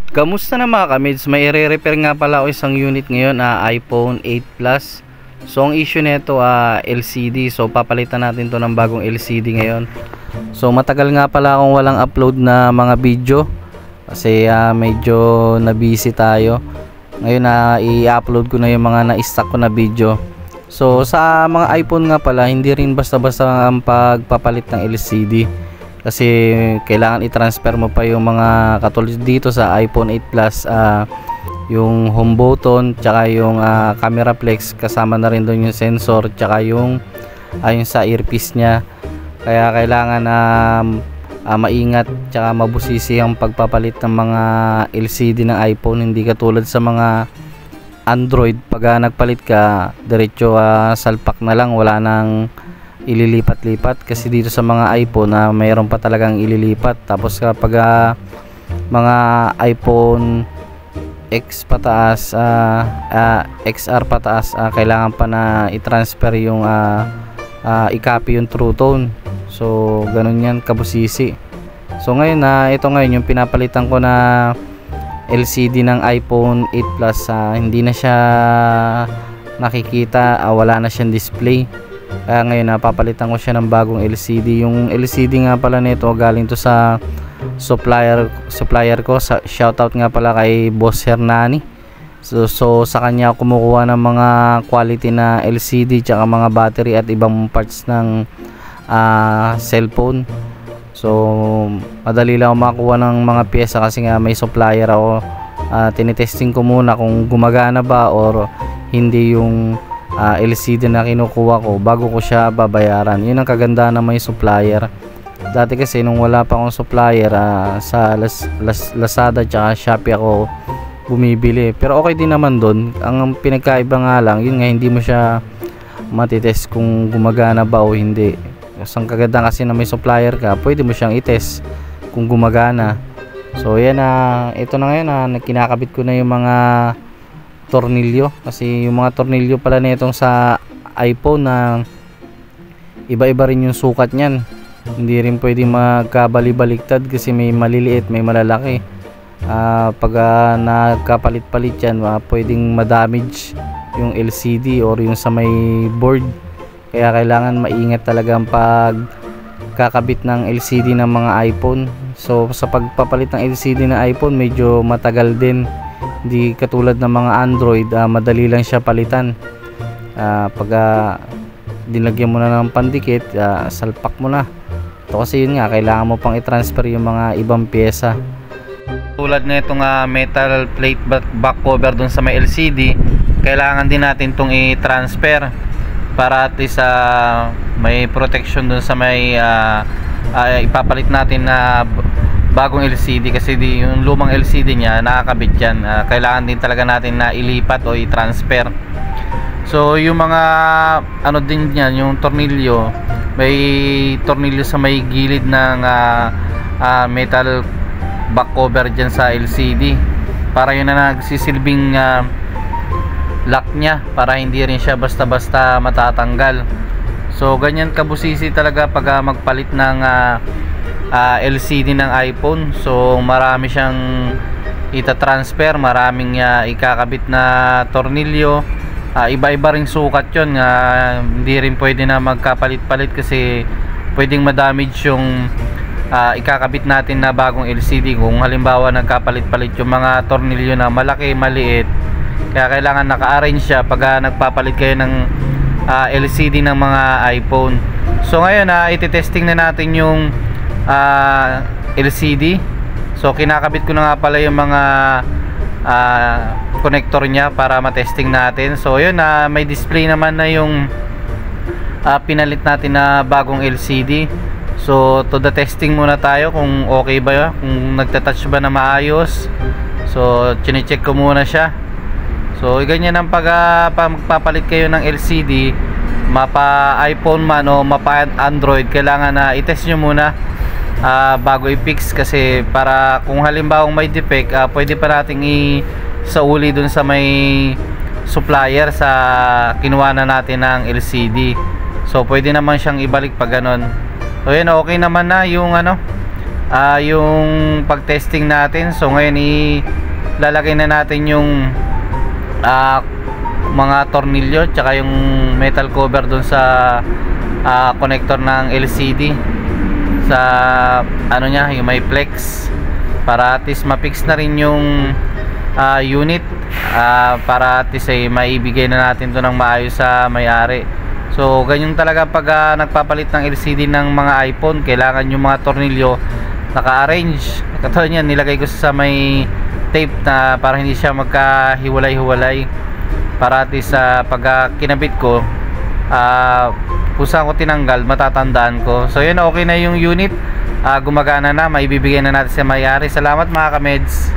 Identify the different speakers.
Speaker 1: Kamusta na mga kamids? May i-repair nga pala ako isang unit ngayon na iPhone 8 Plus. So ang issue nito LCD. So papalitan natin to ng bagong LCD ngayon. So matagal nga pala akong walang upload na mga video kasi medyo na busy tayo. Ngayon i-upload ko na yung mga na-stock ko na video. So sa mga iPhone nga pala, hindi rin basta-basta ang pagpapalit ng LCD. Kasi kailangan i-transfer mo pa yung mga katulad dito sa iPhone 8 Plus, yung home button, tsaka yung camera flex, kasama na rin doon yung sensor, tsaka yung sa earpiece nya. Kaya kailangan maingat tsaka mabusisi ang pagpapalit ng mga LCD ng iPhone. Hindi katulad sa mga Android, pag nagpalit ka diretso salpak na lang, wala nang ililipat-lipat. Kasi dito sa mga iPhone mayroon pa talagang ililipat. Tapos kapag mga iPhone X pataas, XR pataas, kailangan pa na i-transfer yung i-copy yung True Tone. So ganun yan kabusisi. So ngayon ito ngayon yung pinapalitan ko na LCD ng iPhone 8 Plus. Hindi na siya nakikita, wala na siyang display. Kaya ngayon papalitan ko siya ng bagong LCD. Yung LCD nga pala nito galing to sa supplier ko. Shoutout nga pala kay Boss Hernani. So sa kanya ako kumukuha ng mga quality na LCD tsaka mga battery at ibang parts ng cellphone. So madali lang makuha ng mga pyesa kasi nga may supplier ako. Tinitesting ko muna kung gumagana ba or hindi yung LCD na kinukuha ko bago ko siya babayaran. Yun ang kagandahan ng may supplier. Dati kasi nung wala pa akong supplier, sa Lazada tsaka Shopee ako bumibili. Pero okay din naman doon. Ang pinagkaiba nga lang, yun nga hindi mo siya matitest kung gumagana ba o hindi. Ang kagandahan kasi na may supplier ka, pwede mo siyang itest kung gumagana. So yan ito na ngayon kinakabit ko na yung mga tornilyo, kasi yung mga tornilyo pala nitong sa iPhone iba-iba rin yung sukat niyan. Hindi rin pwede magkabali-baliktad kasi may maliliit, may malalaki. Pag nagkapalit-palit yan, pwedeng ma-damage yung LCD or yung sa may board. Kaya kailangan maingat talaga ang pagkakabit ng LCD ng mga iPhone. So sa pagpapalit ng LCD ng iPhone, medyo matagal din. Hindi katulad ng mga Android, madali lang siya palitan. Pag dinagyan mo na ng pandikit, salpak mo na. Ito kasi yun nga, kailangan mo pang i-transfer yung mga ibang pyesa. Tulad na itong metal plate back cover dun sa may LCD, kailangan din natin itong i-transfer para at least may protection dun sa may ipapalit natin na bagong LCD. Kasi yung lumang LCD nya nakakabit yan. Kailangan din talaga natin na ilipat o i-transfer. So yung mga din yan, yung tornilyo, may tornilyo sa may gilid ng metal back cover dyan sa LCD, para yun na nagsisilbing lock nya, para hindi rin siya basta-basta matatanggal. So ganyan kabusisi talaga pag magpalit ng LCD ng iPhone. So marami siyang ita-transfer, maraming ikakabit na tornilyo, iba-iba ring sukat yun. Hindi rin pwede na magkapalit-palit kasi pwedeng ma-damage yung ikakabit natin na bagong LCD kung halimbawa nagkapalit-palit yung mga tornilyo na malaki, maliit. Kaya kailangan naka-arrange siya pag nagpapalit kayo ng LCD ng mga iPhone. So ngayon iti-testing na natin yung LCD. So kinakabit ko na nga pala yung mga connector nya para matesting natin. So yun, may display naman na yung pinalit natin na bagong LCD. So to the testing muna tayo kung okay ba, kung nagtatouch ba na maayos. So chine-check ko muna siya. So ganyan ang magpapalit kayo ng LCD, mapa iPhone man o mapa Android, kailangan i-test nyo muna bago i-fix. Kasi para kung halimbawa may defect, pwede pa nating isauli dun sa may supplier sa kinuha na natin ng LCD. So pwede naman siyang ibalik pag ganon. So yan, okay naman na yung yung pag-testing natin. So ngayon ilalagay na natin yung mga tornilyo tsaka yung metal cover dun sa connector ng LCD sa ano nya, yung may flex, para at least ma-fix na rin yung unit, para at least ay maibigay na natin to ng maayos sa may-ari. So ganyan talaga pag nagpapalit ng LCD ng mga iPhone, kailangan yung mga tornilyo naka-arrange. Katulad yan, nilagay ko sa may tape na para hindi siya magkahiwalay-hiwalay, para at least pag kinabit ko, kung saan ko tinanggal matatandaan ko. So yun, okay na yung unit, gumagana na, maibibigay na natin sa may-ari. Salamat mga kameds.